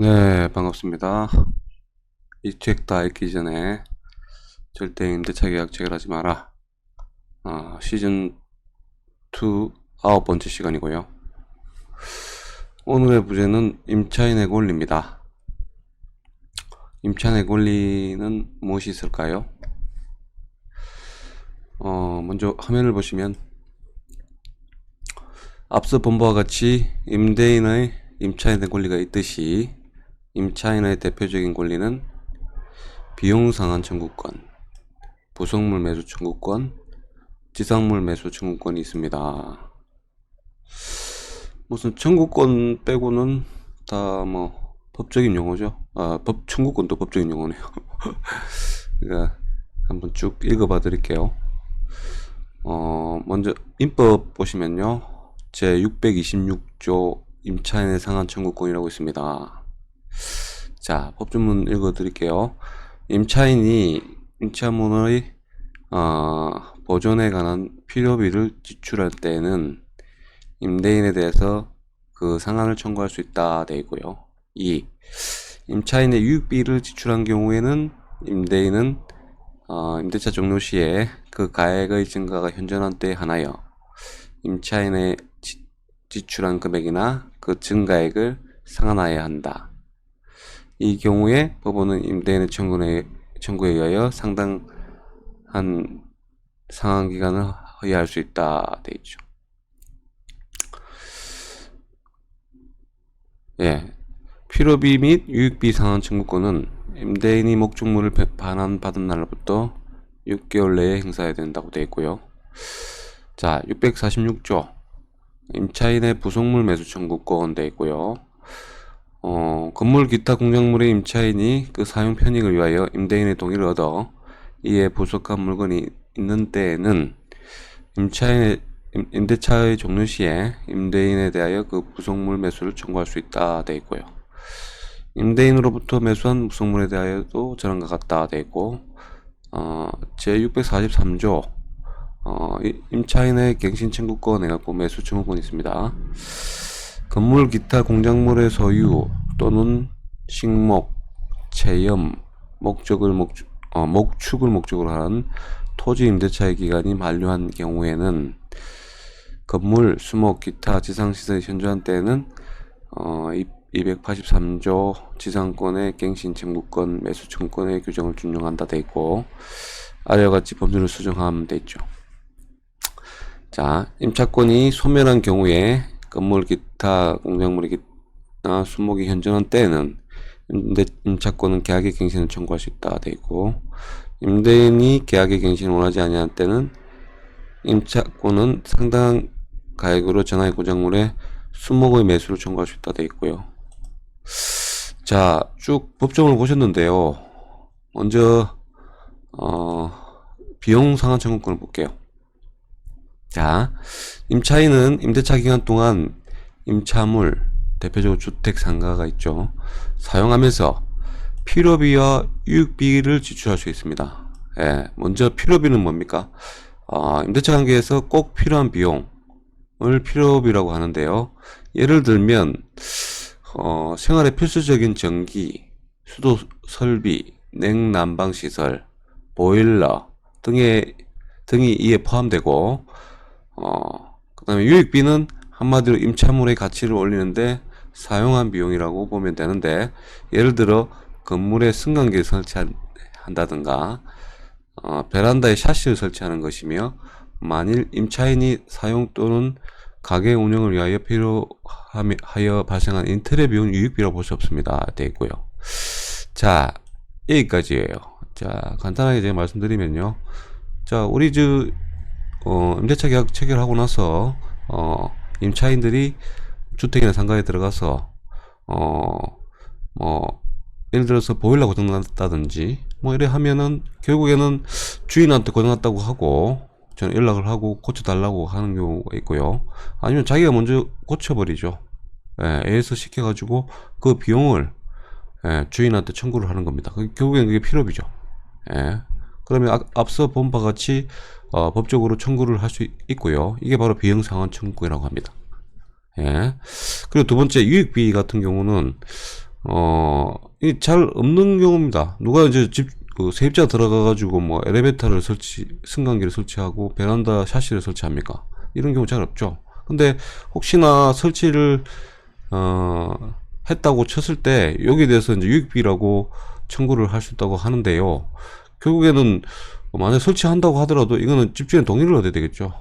네, 반갑습니다. 이 책 다 읽기 전에 절대 임대차 계약 체결하지 마라. 시즌 2 9번째 시간이고요. 오늘의 부제는 임차인의 권리입니다. 임차인의 권리는 무엇이 있을까요? 먼저 화면을 보시면 앞서 본 바와 같이 임대인의 임차인의 권리가 있듯이 임차인의 대표적인 권리는 비용 상환 청구권, 부속물 매수 청구권, 지상물 매수 청구권이 있습니다. 무슨 청구권 빼고는 다 뭐 법적인 용어죠. 청구권도 법적인 용어네요. 그러니까 한번 쭉 읽어봐 드릴게요. 먼저 민법 보시면요, 제 626조 임차인의 상한 청구권이라고 있습니다. 자, 법조문 읽어 드릴게요. 임차인이 임차물의 보존에 관한 필요비를 지출할 때에는 임대인에 대해서 그 상한을 청구할 수 있다 되어 있고요. 2. 임차인의 유익비를 지출한 경우에는 임대인은 임대차 종료 시에 그 가액의 증가가 현존한 때에 한하여 임차인의 지출한 금액이나 그 증가액을 상환하여야 한다. 이 경우에 법원은 임대인의 청구에 의하여 상당한 상환 기간을 허용할 수 있다 되어 있죠. 예, 필요비 및 유익비 상환 청구권은 임대인이 목적물을 반환받은 날로부터 6개월 내에 행사해야 된다고 되어 있고요. 자, 646조 임차인의 부속물 매수 청구권 되어 있고요. 건물 기타 공작물의 임차인이 그 사용 편익을 위하여 임대인의 동의를 얻어 이에 부속한 물건이 있는 때에는 임차인의 임대차의 종료 시에 임대인에 대하여 그 부속물 매수를 청구할 수 있다 되어 있고요. 임대인으로부터 매수한 부속물에 대하여도 저런과 같다 되어 있고, 제 643조 임차인의 갱신 청구권 해갖고 매수 청구권이 있습니다. 건물 기타 공작물의 소유 또는 식목, 체험, 목축을 목적으로 한 토지 임대차의 기간이 만료한 경우에는 건물, 수목, 기타 지상시설이 현저한 때에는 283조 지상권의 갱신 청구권, 매수 청구권의 규정을 준용한다 돼 있고, 아래와 같이 법률을 수정하면 돼 있죠. 자, 임차권이 소멸한 경우에 건물 기타 공작물이 수목이 현존한 때에는 임차권은 계약의 갱신을 청구할 수 있다 돼 있고, 임대인이 계약의 갱신을 원하지 아니한 때는 임차권은 상당한 가액으로 전화의 공작물의 수목의 매수를 청구할 수 있다 돼 있고요. 자, 쭉 법정을 보셨는데요. 먼저 비용 상환 청구권을 볼게요. 자, 임차인은 임대차 기간 동안 임차물, 대표적으로 주택 상가가 있죠, 사용하면서 필요비와 유익비를 지출할 수 있습니다. 예, 먼저 필요비는 뭡니까? 임대차 관계에서 꼭 필요한 비용을 필요비라고 하는데요. 예를 들면 생활에 필수적인 전기, 수도 설비, 냉난방 시설, 보일러 등이 이에 포함되고, 그 다음에 유익비는 한마디로 임차물의 가치를 올리는데 사용한 비용이라고 보면 되는데, 예를 들어 건물에 승강기를 설치한다든가 베란다에 샤시를 설치하는 것이며, 만일 임차인이 사용 또는 가게 운영을 위하여 필요하여 발생한 인테리어 비용 유익비라고 볼 수 없습니다 되어 있고요. 자, 여기까지예요. 자, 간단하게 제가 말씀드리면요, 자, 우리 임대차 계약 체결하고 나서 임차인들이 주택이나 상가에 들어가서 예를 들어서 보일러 고장났다든지 이래 하면은 결국에는 주인한테 고장났다고 하고 저는 연락을 하고 고쳐달라고 하는 경우가 있고요. 아니면 자기가 먼저 고쳐버리죠. A에서 시켜가지고 그 비용을 주인한테 청구를 하는 겁니다. 결국엔 그게 필요비죠. 그러면 앞서 본 바와 같이 법적으로 청구를 할 수 있고요. 이게 바로 비용상환 청구이라고 합니다. 그리고 두 번째, 유익비 같은 경우는 이 잘 없는 경우입니다. 누가 이제 세입자 들어가가지고 뭐 엘리베이터를 승강기를 설치하고 베란다 샤시를 설치합니까? 이런 경우 잘 없죠. 근데 혹시나 설치를, 했다고 쳤을 때 여기에 대해서 이제 유익비라고 청구를 할 수 있다고 하는데요. 결국에는 만약 설치한다고 하더라도 이거는 집주인 동의를 얻어야 되겠죠.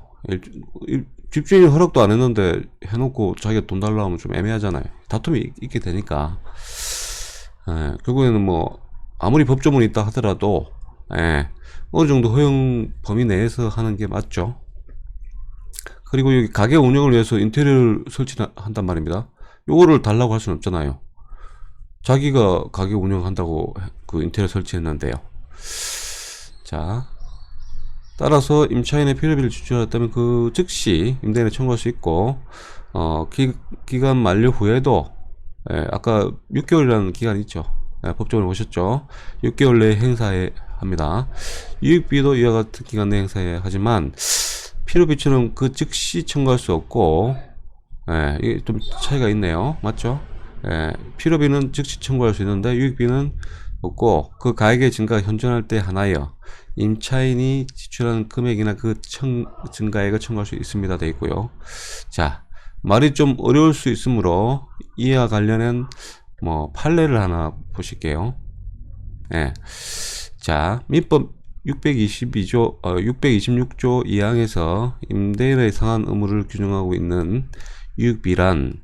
집주인이 허락도 안 했는데 해놓고 자기가 돈 달라고 하면 좀 애매하잖아요. 다툼이 있게 되니까. 결국에는 뭐 아무리 법조문이 있다 하더라도 어느 정도 허용 범위 내에서 하는 게 맞죠. 그리고 여기 가게 운영을 위해서 인테리어를 설치한단 말입니다. 요거를 달라고 할 수는 없잖아요. 자기가 가게 운영한다고 그 인테리어 설치했는데요. 자, 따라서 임차인의 필요비를 지출하였다면 그 즉시 임대인에 청구할 수 있고, 기간 만료 후에도, 아까 6개월이라는 기간이 있죠. 법적으로 보셨죠. 6개월 내에 행사해 합니다. 유익비도 이와 같은 기간 내에 행사해 하지만 필요비처럼 그 즉시 청구할 수 없고, 이게 좀 차이가 있네요. 맞죠? 필요비는 즉시 청구할 수 있는데 유익비는 없고, 그 가액의 증가가 현존할 때 하나여 임차인이 지출하는 금액이나 그 증가액을 청구할 수 있습니다. 되어 있고요. 자, 말이 좀 어려울 수 있으므로 이와 관련한 뭐 판례를 하나 보실게요. 자, 민법 626조 2항에서 임대인의 상한 의무를 규정하고 있는 유익비란,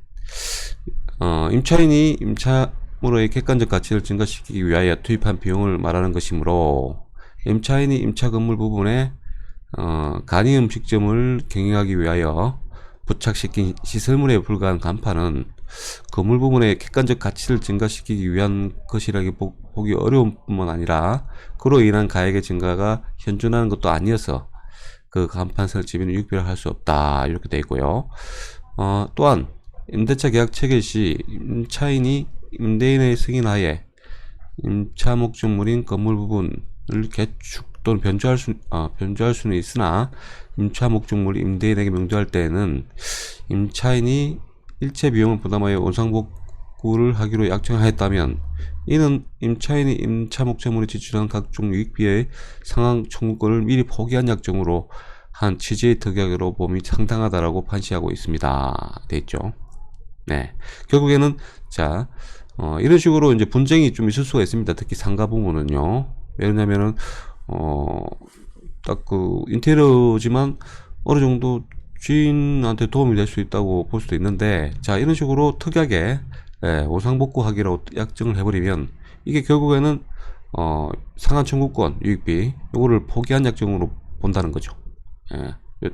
임차인이 임차물의 객관적 가치를 증가시키기 위하여 투입한 비용을 말하는 것이므로, 임차인이 임차 건물 부분에 간이 음식점을 경영하기 위하여 부착시킨 시설물에 불과한 간판은 건물 부분의 객관적 가치를 증가시키기 위한 것이라고 보기 어려운 뿐만 아니라 그로 인한 가액의 증가가 현존하는 것도 아니어서 그 간판 설치비는 유익비를 할 수 없다, 이렇게 되어 있고요. 또한 임대차 계약 체결 시 임차인이 임대인의 승인하에 임차 목적물인 건물 부분을 개축 또는 변조할 수는 있으나 임차 목적물이 임대인에게 명도할 때에는 임차인이 일체 비용을 부담하여 원상복구를 하기로 약정하였다면 이는 임차인이 임차 목적물에 지출한 각종 유익비의 상환 청구권을 미리 포기한 약정으로 한 취지의 특약으로 봄이 상당하다라고 판시하고 있습니다. 돼 있죠. 결국에는 자, 이런 식으로 이제 분쟁이 좀 있을 수가 있습니다. 특히 상가 부분은요. 왜냐면은 딱 그 인테리어지만 어느 정도 주인한테 도움이 될 수 있다고 볼 수도 있는데, 자, 이런 식으로 특이하게 원상복구 하기로 약정을 해버리면 이게 결국에는 상한 청구권 유익비 요거를 포기한 약정으로 본다는 거죠.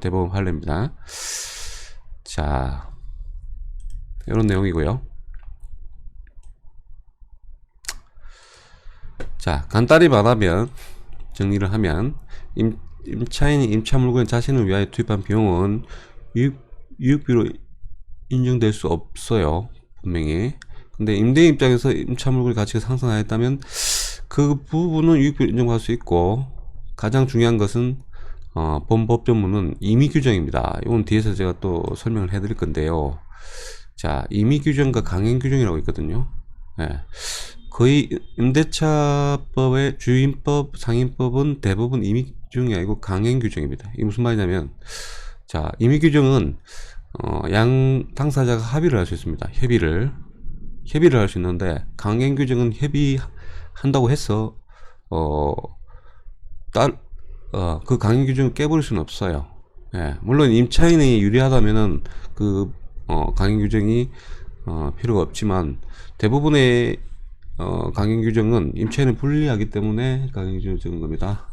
대법원 판례입니다. 자, 이런 내용이고요. 자, 간단히 말하면, 정리를 하면, 임차인이 임차 물건 자신을 위하여 투입한 비용은 유익비로 인정될 수 없어요. 분명히. 근데 임대인 입장에서 임차 물건의 가치가 상승하였다면 그 부분은 유익비로 인정할 수 있고, 가장 중요한 것은 본 법조문은 임의 규정입니다. 이건 뒤에서 제가 또 설명을 해드릴 건데요. 자, 임의 규정과 강행 규정이라고 있거든요. 거의 임대차법의 주임법, 상임법은 대부분 임의 규정이 아니고 강행 규정입니다. 이게 무슨 말이냐면, 자, 임의 규정은 양 당사자가 합의를 할 수 있습니다. 협의를 할 수 있는데, 강행 규정은 협의한다고 해서 그 강행 규정을 깨버릴 수는 없어요. 물론 임차인이 유리하다면은 그 강행 규정이 필요가 없지만, 대부분의 강행 규정은 임차인은 불리하기 때문에 강행 규정을 적은 겁니다.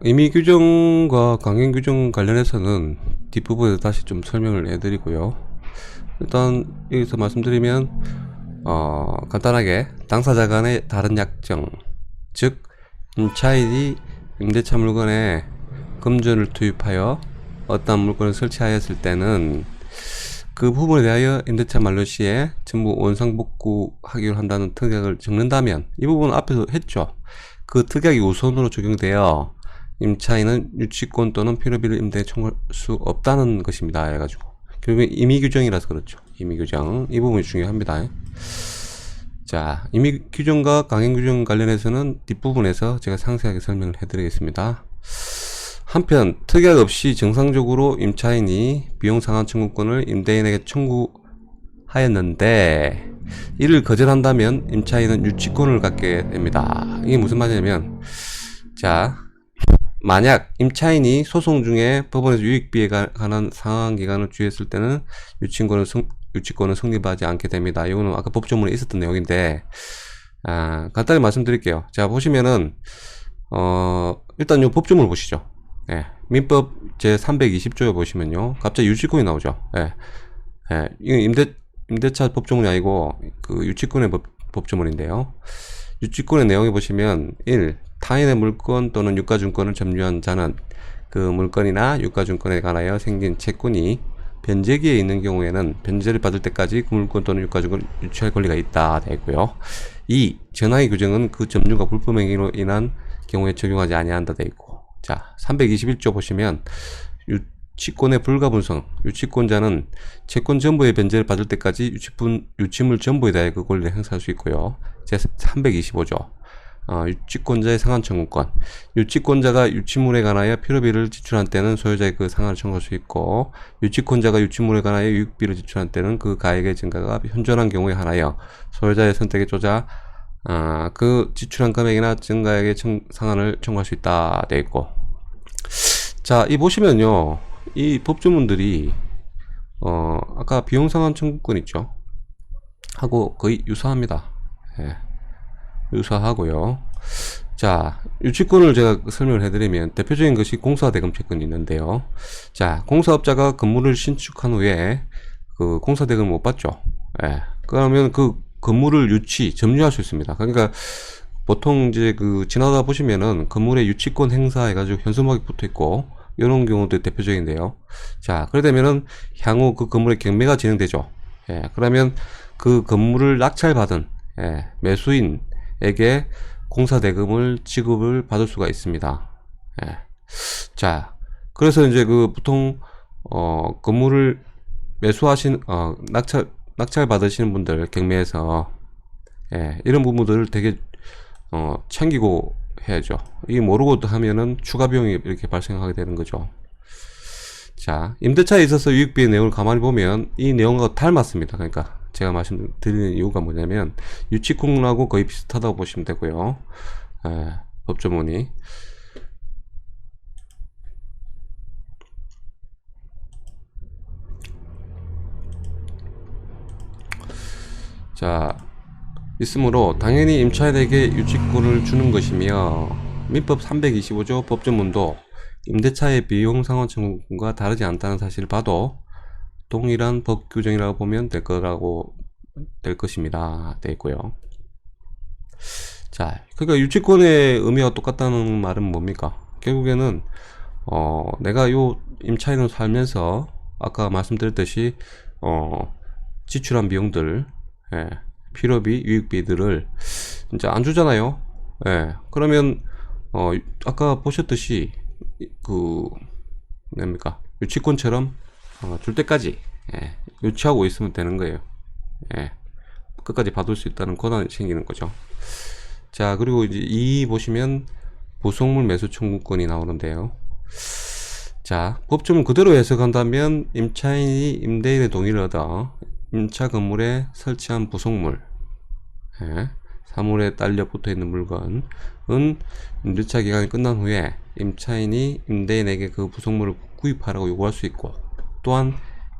임의 규정과 강행 규정 관련해서는 뒷부분에서 다시 좀 설명을 해드리고요. 일단 여기서 말씀드리면, 간단하게 당사자 간의 다른 약정, 즉 임차인이 임대차 물건에 금전을 투입하여 어떤 물건을 설치하였을 때는 그 부분에 대하여 임대차 만료 시에 전부 원상복구하기로 한다는 특약을 적는다면, 이 부분은 앞에서 했죠. 그 특약이 우선으로 적용되어 임차인은 유치권 또는 필요비를 임대에 청구할 수 없다는 것입니다. 해가지고 결국엔 임의규정이라서 그렇죠. 임의규정. 이 부분이 중요합니다. 자, 임의규정과 강행규정 관련해서는 뒷부분에서 제가 상세하게 설명을 해드리겠습니다. 한편 특약 없이 정상적으로 임차인이 비용상환 청구권을 임대인에게 청구하였는데 이를 거절한다면 임차인은 유치권을 갖게 됩니다. 이게 무슨 말이냐면, 자, 만약 임차인이 소송 중에 법원에서 유익비에 관한 상환기간을 주의했을 때는 유치권은 성립하지 않게 됩니다. 이거는 아까 법조문에 있었던 내용인데, 간단히 말씀드릴게요. 자, 보시면은 일단 요 법조문을 보시죠. 예, 민법 제 320조에 보시면요, 갑자기 유치권이 나오죠. 예, 이건 임대차 법조문이 아니고 그 유치권의 법조문인데요. 유치권의 내용에 보시면 1. 타인의 물건 또는 유가증권을 점유한 자는 그 물건이나 유가증권에 관하여 생긴 채권이 변제기에 있는 경우에는 변제를 받을 때까지 그 물건 또는 유가증권을 유치할 권리가 있다 되고요. 2. 전하의 규정은 그 점유가 불법행위로 인한 경우에 적용하지 아니한다 되어 있고, 자, 321조 보시면 유치권의 불가분성, 유치권자는 채권 전부의 변제를 받을 때까지 유치물 전부에 대해 그 권리를 행사할 수 있고요. 제 325조 유치권자의 상환 청구권, 유치권자가 유치물에 관하여 필요비를 지출한 때는 소유자의 그 상환을 청구할 수 있고, 유치권자가 유치물에 관하여 유익비를 지출한 때는 그 가액의 증가가 현존한 경우에 한하여 소유자의 선택에 쪼자 그 지출한 금액이나 증가액의 상환을 청구할 수 있다 되어 있고, 자, 이 보시면요, 이 법조문들이 아까 비용상환 청구권 있죠, 하고 거의 유사합니다. 예, 유사하고요. 자, 유치권을 제가 설명을 해드리면 대표적인 것이 공사대금 채권이 있는데요. 자, 공사업자가 건물을 신축한 후에 그 공사대금을 못 받죠. 예, 그러면 그 건물을 점유할 수 있습니다. 그러니까 보통 이제 그 지나다 보시면은 건물에 유치권 행사해가지고 현수막이 붙어 있고, 이런 경우도 대표적인데요. 자, 그래 되면은 향후 그 건물의 경매가 진행되죠. 예, 그러면 그 건물을 낙찰받은 매수인에게 공사대금을 지급을 받을 수가 있습니다. 예. 자, 그래서 이제 그 보통 건물을 매수하신 낙찰 받으시는 분들 경매에서 이런 부분들을 되게 챙기고 해야죠. 이 모르고 하면은 추가 비용이 이렇게 발생하게 되는 거죠. 자, 임대차에 있어서 유익비의 내용을 가만히 보면 이 내용과 닮았습니다. 그러니까 제가 말씀드리는 이유가 뭐냐면 유치권하고 거의 비슷하다고 보시면 되고요. 법조문이. 자, 있으므로 당연히 임차인에게 유치권을 주는 것이며, 민법 325조 법조문도 임대차의 비용상환 청구권과 다르지 않다는 사실을 봐도 동일한 법 규정이라고 보면 될 것입니다. 되어 있고요. 자, 그러니까 유치권의 의미와 똑같다는 말은 뭡니까? 결국에는 내가 요 임차인으로 살면서 아까 말씀드렸듯이 지출한 비용들, 필요비, 유익비들을 이제 안 주잖아요. 그러면 아까 보셨듯이 뭡니까? 유치권처럼 줄 때까지 유치하고 있으면 되는 거예요. 끝까지 받을 수 있다는 권한이 생기는 거죠. 자, 그리고 이제 이 보시면 부속물 매수 청구권이 나오는데요. 자, 법조문 그대로 해석한다면 임차인이 임대인의 동의를 얻어 임차 건물에 설치한 부속물, 사물에 딸려 붙어있는 물건은 임대차 기간이 끝난 후에 임차인이 임대인에게 그 부속물을 구입하라고 요구할 수 있고, 또한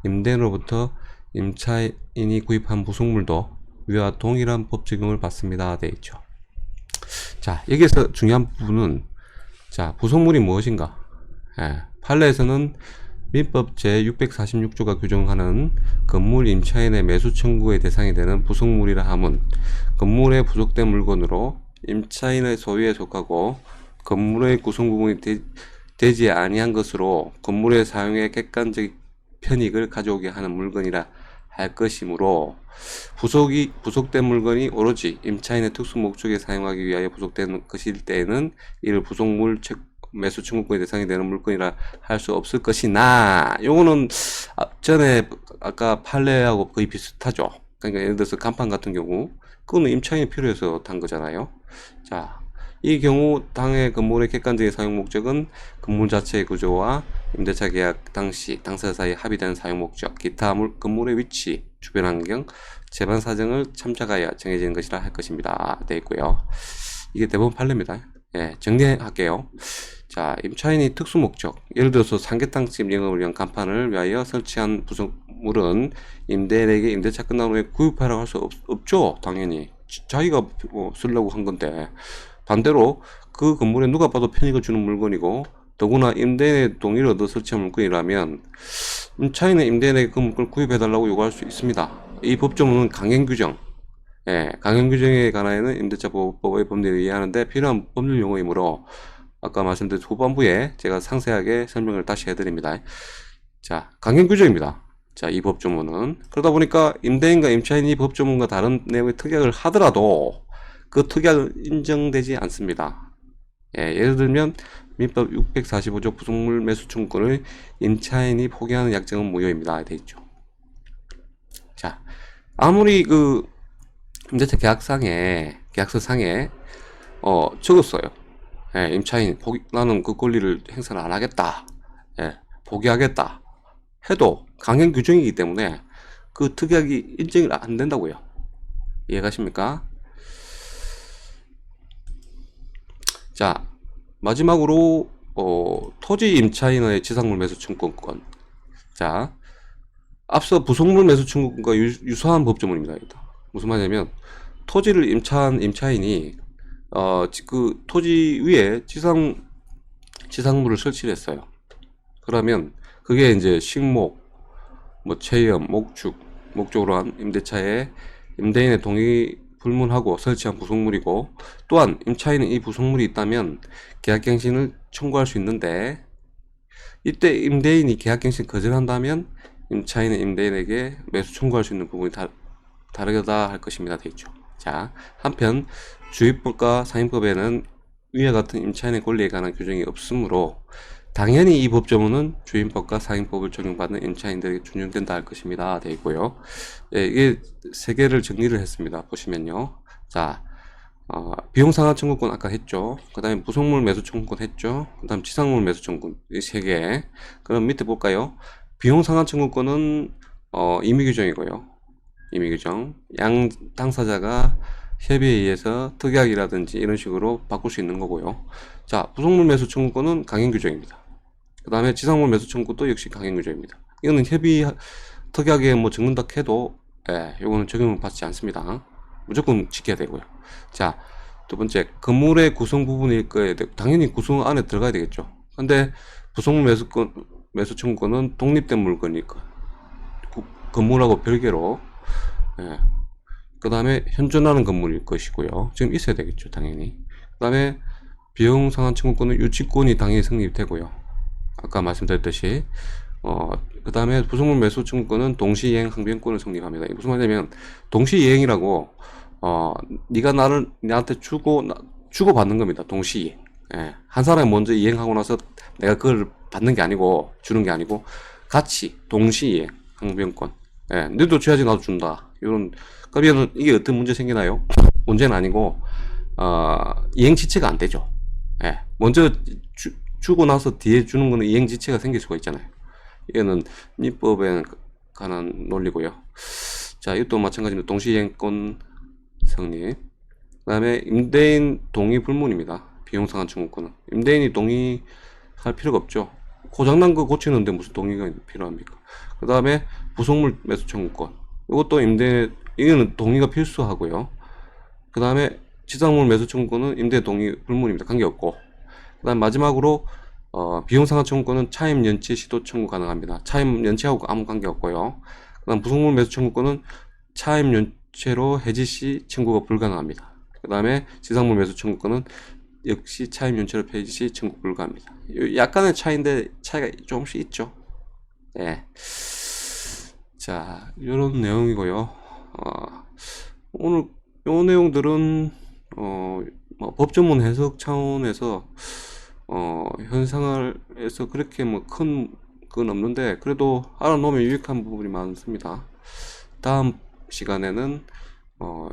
임대인으로부터 임차인이 구입한 부속물도 위와 동일한 법 적용을 받습니다 되어 있죠. 자, 여기에서 중요한 부분은, 자, 부속물이 무엇인가? 판례에서는 민법 제 646조가 규정하는 건물 임차인의 매수 청구의 대상이 되는 부속물이라 함은 건물에 부속된 물건으로 임차인의 소유에 속하고 건물의 구성 부분이 되지 아니한 것으로 건물의 사용에 객관적 편익을 가져오게 하는 물건이라 할 것이므로, 부속된 물건이 오로지 임차인의 특수 목적에 사용하기 위하여 부속된 것일 때에는 이를 부속물 매수 청구권이 대상이 되는 물건이라 할 수 없을 것이나, 요거는 전에 아까 판례하고 거의 비슷하죠. 그러니까 예를 들어서 간판 같은 경우 그거는 임차인이 필요해서 탄 거잖아요. 자, 이 경우 당해 건물의 객관적인 사용 목적은 건물 자체의 구조와 임대차 계약 당시 당사자 사이 합의된 사용 목적, 기타 건물의 위치, 주변 환경, 재반 사정을 참작하여 정해지는 것이라 할 것입니다. 되어 있고요. 이게 대부분 판례입니다. 예, 정리할게요. 자, 임차인이 특수 목적, 예를 들어서 삼계탕집 영업을 위한 간판을 위하여 설치한 부속물은 임대인에게 임대차 끝난 후에 구입하라고 할 수 없죠. 당연히 자기가 쓰려고 한 건데, 반대로 그 건물에 누가 봐도 편익을 주는 물건이고 더구나 임대인의 동의를 얻어 설치한 물건이라면 임차인은 임대인에게 그 물건을 구입해달라고 요구할 수 있습니다. 이 법조문은 강행규정, 강행규정에 관하여는 임대차 보호법의 법률을 이해하는데 필요한 법률 용어이므로 아까 말씀드린 후반부에 제가 상세하게 설명을 다시 해드립니다. 자, 강행규정입니다. 자, 이 법조문은 그러다 보니까 임대인과 임차인이 이 법조문과 다른 내용의 특약을 하더라도 그 특약은 인정되지 않습니다. 예를 들면 민법 645조 부속물 매수 청구권을 임차인이 포기하는 약정은 무효입니다. 되어 있죠. 자, 아무리 그 임대차 계약서상에 적었어요. 임차인 나는 그 권리를 행사를 안 하겠다. 포기하겠다. 해도 강행 규정이기 때문에 그 특약이 인정이 안 된다고요. 이해가십니까? 자, 마지막으로 토지 임차인의 지상물 매수 청구권. 자, 앞서 부속물 매수 청구권과 유사한 법조문입니다. 무슨 말이냐면 토지를 임차한 임차인이 그 토지 위에 지상물을 설치를 했어요. 그러면 그게 이제 식목, 체험, 목적으로 한 임대차에 임대인의 동의 불문하고 설치한 부속물이고, 또한 임차인은 이 부속물이 있다면 계약갱신을 청구할 수 있는데, 이때 임대인이 계약갱신 거절한다면 임차인은 임대인에게 매수 청구할 수 있는 부분이 다르다 할 것입니다. 되어 있죠. 자, 한편 주입법과 상임법에는 위와 같은 임차인의 권리에 관한 규정이 없으므로 당연히 이 법조문은 주임법과 상임법을 적용받는 임차인들에게 준용된다 할 것입니다. 되어 있고요. 이게 세 개를 정리를 했습니다. 보시면요. 자, 비용상환 청구권 아까 했죠. 그 다음에 부속물 매수 청구권 했죠. 그 다음 지상물 매수 청구권, 이 세 개. 그럼 밑에 볼까요? 비용상환 청구권은 임의규정이고요. 임의규정. 양 당사자가 협의에 의해서 특약이라든지 이런 식으로 바꿀 수 있는 거고요. 자, 부속물 매수 청구권은 강행규정입니다. 그 다음에 지상물 매수 청구도 역시 강행규정입니다. 이거는 특약에 적는다 해도 이거는 적용을 받지 않습니다. 무조건 지켜야 되고요. 자, 두 번째, 건물의 구성 부분일 거에 당연히 구성 안에 들어가야 되겠죠. 근데 부속물 매수 청구권은 독립된 물건이니까 건물하고 별개로, 그 다음에 현존하는 건물일 것이고요. 지금 있어야 되겠죠, 당연히. 그 다음에 비용 상환 청구권은 유치권이 당연히 성립되고요. 아까 말씀드렸듯이, 그 다음에 부속물 매수 청구권은 동시이행 항변권을 성립합니다. 이게 무슨 말이냐면, 동시이행이라고, 네가 나한테 주고 받는 겁니다. 동시이행. 한 사람이 먼저 이행하고 나서 내가 그걸 받는 게 아니고, 주는 게 아니고, 같이 동시이행 항변권. 너도 줘야지 나도 준다. 그러면 이게 어떤 문제 생기나요? 문제는 아니고, 이행지체가 안 되죠. 먼저 주고 나서 뒤에 주는 거는 이행지체가 생길 수가 있잖아요. 이거는 민법에 관한 논리고요. 자, 이것도 마찬가지로 동시이행권 성립. 그 다음에 임대인 동의 불문입니다. 비용상환 청구권은. 임대인이 동의할 필요가 없죠. 고장난 거 고치는데 무슨 동의가 필요합니까? 그 다음에 부속물 매수 청구권. 이것도 이거는 동의가 필수하고요. 그 다음에 지상물 매수 청구권은 임대 동의 불문입니다. 관계없고. 그 다음 마지막으로 비용상환 청구권은 차임 연체 시도 청구 가능합니다. 차임 연체하고 아무 관계없고요. 그 다음 부속물 매수 청구권은 차임 연체로 해지 시 청구가 불가능합니다. 그 다음에 지상물 매수 청구권은 역시 차임 연체로 폐지 시 청구 불가합니다. 약간의 차이가 조금씩 있죠. 자, 이런 내용이고요. 오늘 요 내용들은 법조문 해석 차원에서 현생활에서 그렇게 뭐 큰 건 없는데 그래도 알아놓으면 유익한 부분이 많습니다. 다음 시간에는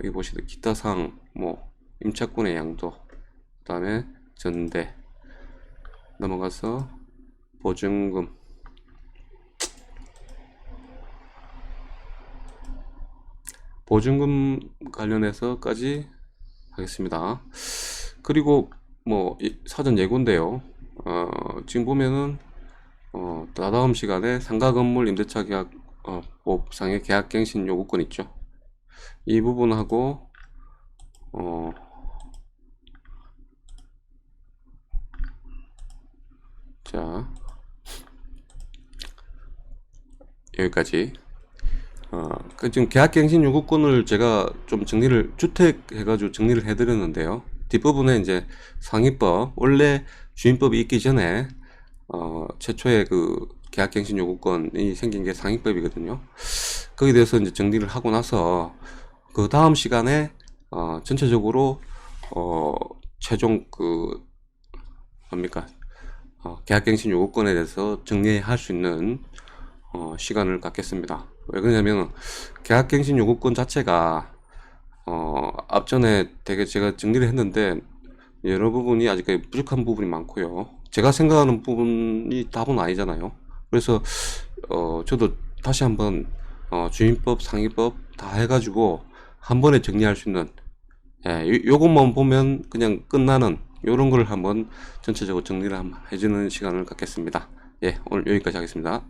이 보시듯 기타 사항, 뭐 임차권의 양도, 그 다음에 전대, 넘어가서 보증금, 보증금 관련해서까지 하겠습니다. 그리고 뭐 사전 예고인데요. 지금 보면은 다다음 시간에 상가 건물 임대차 계약 법상의 계약갱신 요구권 있죠. 이 부분하고 자, 여기까지. 지금 계약갱신 요구권을 제가 좀 정리를, 주택 해가지고 정리를 해드렸는데요. 뒷부분에 이제 상위법, 원래 주인법이 있기 전에, 최초의 그 계약갱신 요구권이 생긴 게 상위법이거든요. 거기에 대해서 이제 정리를 하고 나서, 그 다음 시간에, 전체적으로, 최종 뭡니까, 계약갱신 요구권에 대해서 정리할 수 있는 시간을 갖겠습니다. 왜 그러냐면 계약갱신 요구권 자체가 앞전에 되게 제가 정리를 했는데 여러 부분이 아직까지 부족한 부분이 많고요. 제가 생각하는 부분이 답은 아니잖아요. 그래서 저도 다시 한번 주민법, 상위법 다 해가지고 한 번에 정리할 수 있는, 요것만 보면 그냥 끝나는 요런 걸 한번 전체적으로 정리를 한번 해주는 시간을 갖겠습니다. 예, 오늘 여기까지 하겠습니다.